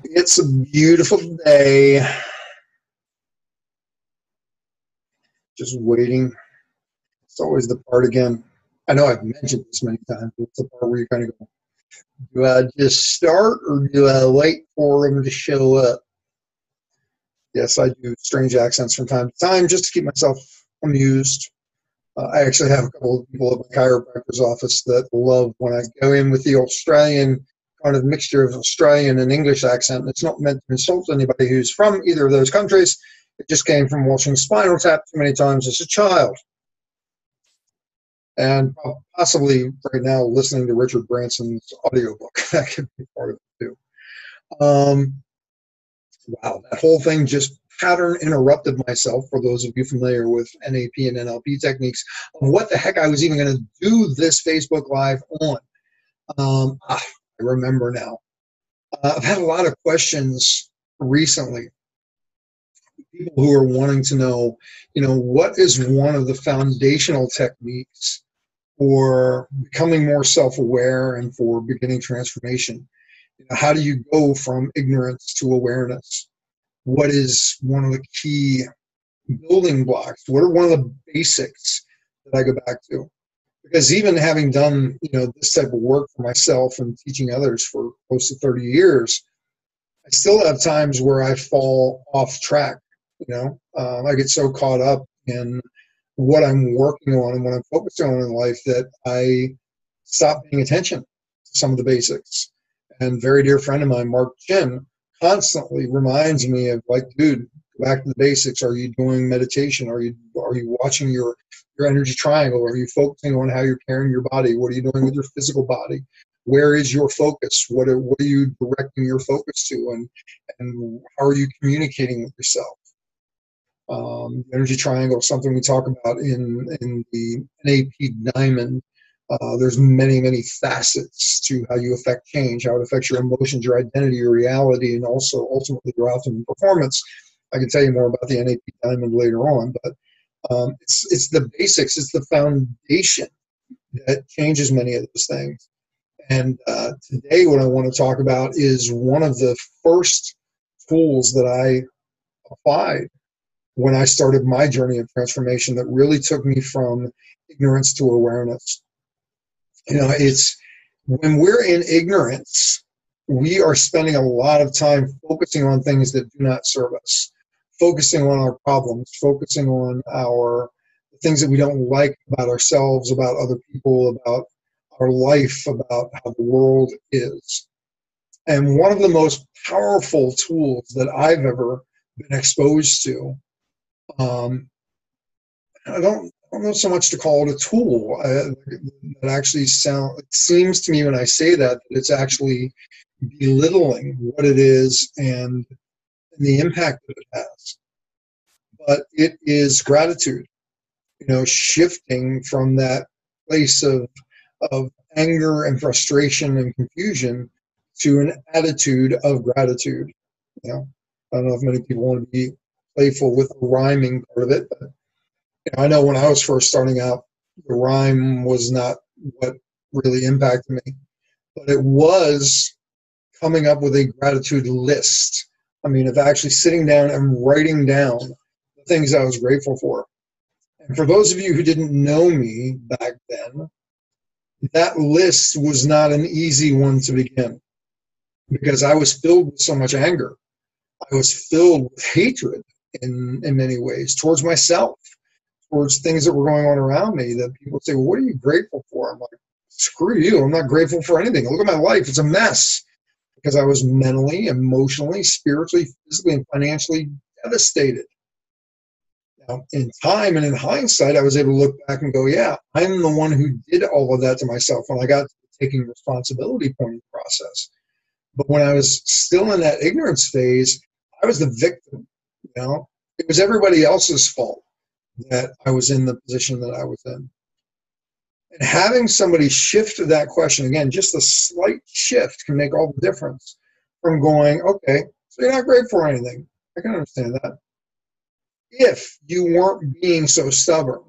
It's a beautiful day. Just waiting. It's always the part again. I know I've mentioned this many times, but it's the part where you kind of go, do I just start or do I wait for them to show up? Yes, I do strange accents from time to time just to keep myself amused. I actually have a couple of people at my chiropractor's office that love when I go in with the Australian kind of mixture of Australian and English accent. It's not meant to insult anybody who's from either of those countries. It just came from watching Spinal Tap too many times as a child. And possibly right now listening to Richard Branson's audiobook. That could be part of it too. Wow, that whole thing just pattern interrupted myself, for those of you familiar with NAP and NLP techniques, of what the heck I was even going to do this Facebook Live on. I remember now. I've had a lot of questions recently. People who are wanting to know, what is one of the foundational techniques for becoming more self-aware and for beginning transformation? How do you go from ignorance to awareness? What is one of the key building blocks? What are one of the basics that I go back to? Because even having done, this type of work for myself and teaching others for close to 30 years, I still have times where I fall off track. I get so caught up in what I'm working on and what I'm focusing on in life that I stop paying attention to some of the basics. And a very dear friend of mine, Mark Chin, constantly reminds me of, like, dude, go back to the basics. Are you doing meditation? Are you watching your energy triangle? Are you focusing on how you're carrying your body? What are you doing with your physical body? Where is your focus? What are you directing your focus to? And how are you communicating with yourself? The energy triangle is something we talk about in the NAP diamond. There's many, many facets to how you affect change, how it affects your emotions, your identity, your reality, and also ultimately your optimum performance. I can tell you more about the NAP diamond later on, but it's the basics, it's the foundation that changes many of those things. And today what I want to talk about is one of the first tools that I applied when I started my journey of transformation that really took me from ignorance to awareness. It's when we're in ignorance, we are spending a lot of time focusing on things that do not serve us, focusing on our problems, focusing on the things that we don't like about ourselves, about other people, about our life, about how the world is. And one of the most powerful tools that I've ever been exposed to, I don't know so much to call it a tool. That actually it seems to me when I say that it's actually belittling what it is and the impact that it has. But it is gratitude, shifting from that place of anger and frustration and confusion to an attitude of gratitude. I don't know if many people want to be playful with the rhyming part of it, but I know when I was first starting out, the rhyme was not what really impacted me, but it was coming up with a gratitude list. Of actually sitting down and writing down the things I was grateful for. And for those of you who didn't know me back then, that list was not an easy one to begin because I was filled with so much anger. I was filled with hatred in many ways towards myself, towards things that were going on around me, that people say, well, what are you grateful for? I'm like, screw you. I'm not grateful for anything. Look at my life. It's a mess. Because I was mentally, emotionally, spiritually, physically, and financially devastated. Now, in time and in hindsight, I was able to look back and go, yeah, I'm the one who did all of that to myself when I got to the taking responsibility point of the process. But when I was still in that ignorance phase, I was the victim. It was everybody else's fault that I was in the position that I was in. And having somebody shift that question, again, just a slight shift can make all the difference from going, okay, so you're not grateful for anything. I can understand that. If you weren't being so stubborn,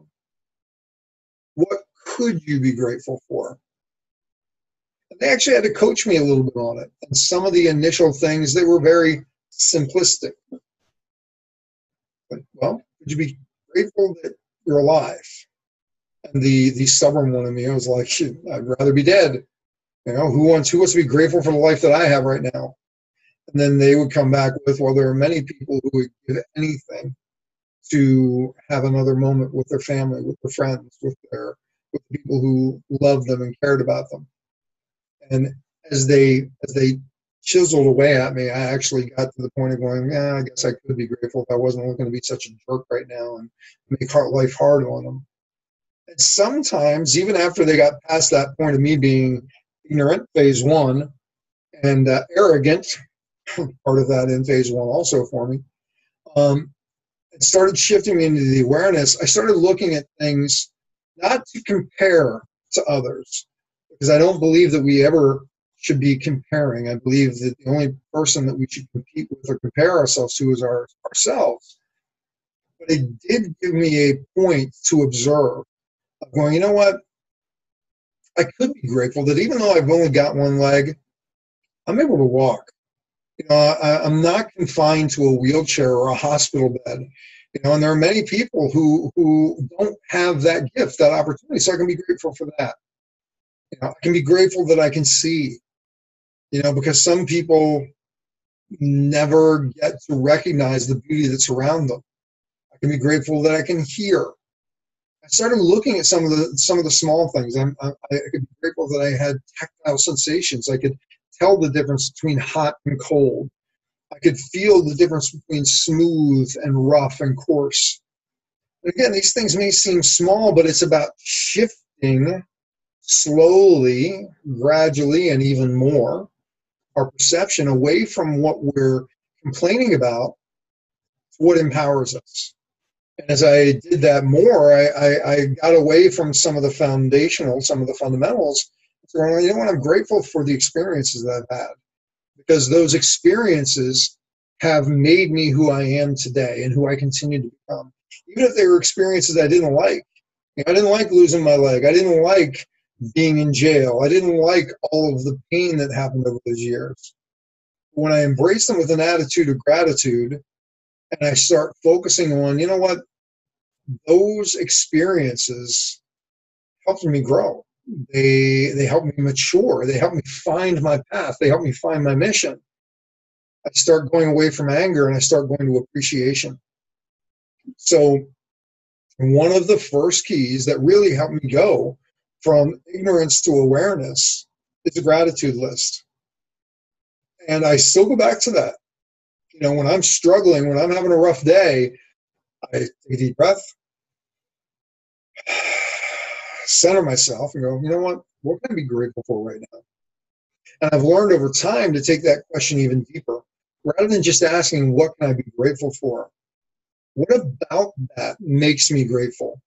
what could you be grateful for? They actually had to coach me a little bit on it. And some of the initial things, they were very simplistic. But, well, would you be grateful that you're alive? And the stubborn one in me, I was like, shit, I'd rather be dead. You know, who wants to be grateful for the life that I have right now? And then they would come back with, well, there are many people who would give anything to have another moment with their family, with their friends, with the people who loved them and cared about them. And as they chiseled away at me, I actually got to the point of going, yeah, I guess I could be grateful if I wasn't looking to be such a jerk right now and make life hard on them. And sometimes, even after they got past that point of me being ignorant, phase one, and arrogant, part of that in phase one also for me, it started shifting me into the awareness. I started looking at things not to compare to others, because I don't believe that we ever should be comparing. I believe that the only person that we should compete with or compare ourselves to is ourselves. But it did give me a point to observe of going, you know what? I could be grateful that even though I've only got one leg, I'm able to walk. You know, I'm not confined to a wheelchair or a hospital bed. You know, and there are many people who don't have that gift, that opportunity. So I can be grateful for that. You know, I can be grateful that I can see. You know, because some people never get to recognize the beauty that's around them. I can be grateful that I can hear. I started looking at some of the small things. I could be grateful that I had tactile sensations. I could tell the difference between hot and cold. I could feel the difference between smooth and rough and coarse. And again, these things may seem small, but it's about shifting slowly, gradually, and even more our perception away from what we're complaining about to what empowers us. And as I did that more, I got away from some of the fundamentals. So, you know what, I'm grateful for the experiences that I've had, because those experiences have made me who I am today and who I continue to become. Even if they were experiences I didn't like. You know, I didn't like losing my leg. I didn't like being in jail. I didn't like all of the pain that happened over those years. When I embrace them with an attitude of gratitude, and I start focusing on, you know what, those experiences helped me grow. They helped me mature. They helped me find my path. They helped me find my mission. I start going away from anger and I start going to appreciation. So one of the first keys that really helped me go from ignorance to awareness is a gratitude list. And I still go back to that. You know, when I'm struggling, when I'm having a rough day, I take a deep breath, center myself, and go, you know what can I be grateful for right now? And I've learned over time to take that question even deeper. Rather than just asking, what can I be grateful for? What about that makes me grateful?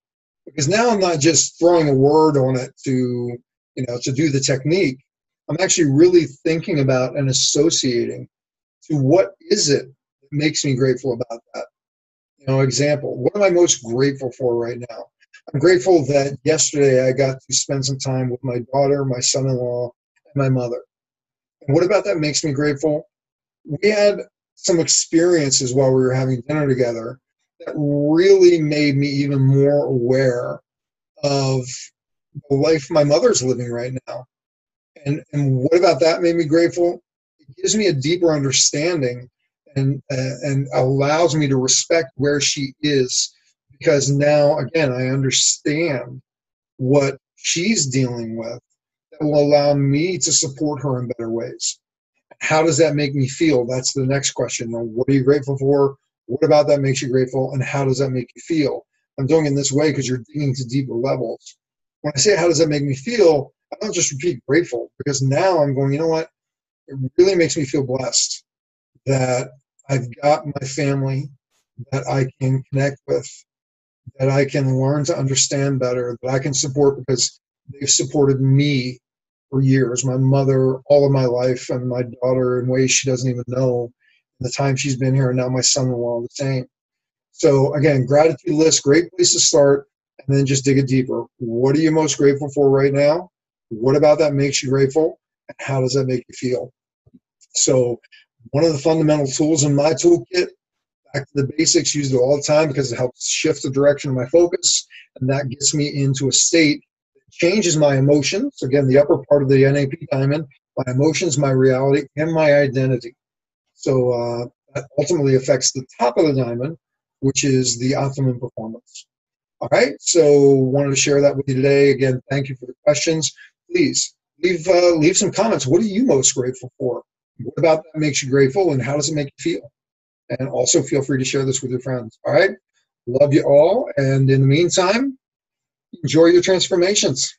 Because now I'm not just throwing a word on it to do the technique. I'm actually really thinking about and associating to what is it that makes me grateful about that. You know, example, what am I most grateful for right now? I'm grateful that yesterday I got to spend some time with my daughter, my son-in-law, and my mother. And what about that makes me grateful? We had some experiences while we were having dinner together that really made me even more aware of the life my mother's living right now. And what about that made me grateful? It gives me a deeper understanding and allows me to respect where she is, because now, again, I understand what she's dealing with that will allow me to support her in better ways. How does that make me feel? That's the next question. What are you grateful for? What about that makes you grateful? And how does that make you feel? I'm doing it in this way because you're digging to deeper levels. When I say, how does that make me feel? I don't just repeat grateful, because now I'm going, you know what? It really makes me feel blessed that I've got my family that I can connect with, that I can learn to understand better, that I can support because they've supported me for years. My mother, all of my life, and my daughter in ways she doesn't even know the time she's been here, and now my son-in-law the same. So again, gratitude list, great place to start, and then just dig it deeper. What are you most grateful for right now? What about that makes you grateful? How does that make you feel? So one of the fundamental tools in my toolkit, back to the basics, use it all the time because it helps shift the direction of my focus, and that gets me into a state that changes my emotions. Again, the upper part of the NAP diamond, my emotions, my reality, and my identity. So that ultimately affects the top of the diamond, which is the optimum performance. All right, so wanted to share that with you today. Again, thank you for the questions. Please leave some comments. What are you most grateful for? What about that makes you grateful, and how does it make you feel? And also feel free to share this with your friends. All right, love you all, and in the meantime, enjoy your transformations.